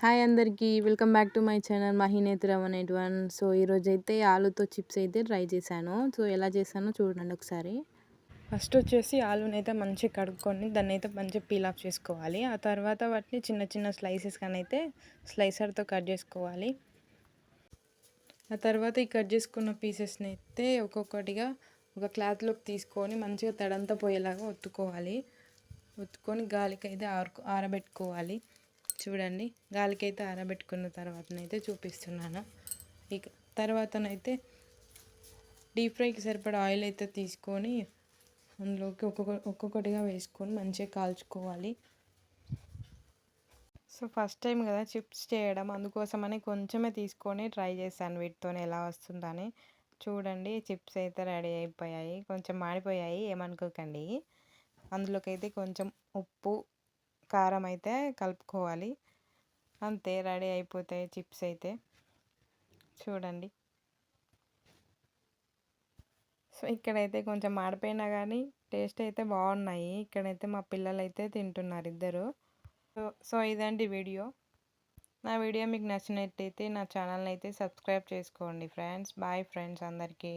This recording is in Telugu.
హాయ్ అందరికీ. Welcome back to my channel Mahinetra 181. So, ఈరోజైతే ఆలూతో చిప్స్ అయితే ట్రై చేశాను. సో, ఎలా చేశానో చూడండి ఒకసారి. ఫస్ట్ వచ్చేసి ఆలూనైతే మంచిగా కడుక్కొని దాన్నైతే మంచిగా పీల్ ఆఫ్ చేసుకోవాలి. ఆ తర్వాత వాటిని చిన్న చిన్న స్లైసెస్ అయితే స్లైసర్తో కట్ చేసుకోవాలి. ఆ తర్వాత ఈ కట్ చేసుకున్న పీసెస్ని అయితే ఒక్కొక్కటిగా ఒక క్లాత్లోకి తీసుకొని మంచిగా తడంతా పోయేలాగా ఒత్తుకోవాలి. ఒత్తుకొని గాలికైతే ఆరబెట్టుకోవాలి. చూడండి, గాలికైతే ఆరబెట్టుకున్న తర్వాతనైతే చూపిస్తున్నాను. ఇక తర్వాతనైతే డీప్ ఫ్రైకి సరిపడా ఆయిల్ అయితే తీసుకొని అందులోకి ఒక్కొక్కటిగా వేసుకొని మంచిగా కాల్చుకోవాలి. సో, ఫస్ట్ టైం కదా చిప్స్ చేయడం, అందుకోసమని కొంచెమే తీసుకొని ట్రై చేశాను వీటితో ఎలా వస్తుందని. చూడండి, చిప్స్ అయితే రెడీ అయిపోయాయి. కొంచెం మాడిపోయాయి, ఏమనుకోకండి. అందులోకైతే కొంచెం ఉప్పు, కారం అయితే కలుపుకోవాలి. అంతే, రెడీ అయిపోతాయి చిప్స్ అయితే. చూడండి. సో, ఇక్కడైతే కొంచెం మాడిపోయినా కానీ టేస్ట్ అయితే బాగున్నాయి. ఇక్కడైతే మా పిల్లలు అయితే తింటున్నారు ఇద్దరు. సో ఇదండి వీడియో. నా వీడియో మీకు నచ్చినట్టయితే నా ఛానల్ని అయితే సబ్స్క్రైబ్ చేసుకోండి ఫ్రెండ్స్. బాయ్ ఫ్రెండ్స్ అందరికీ.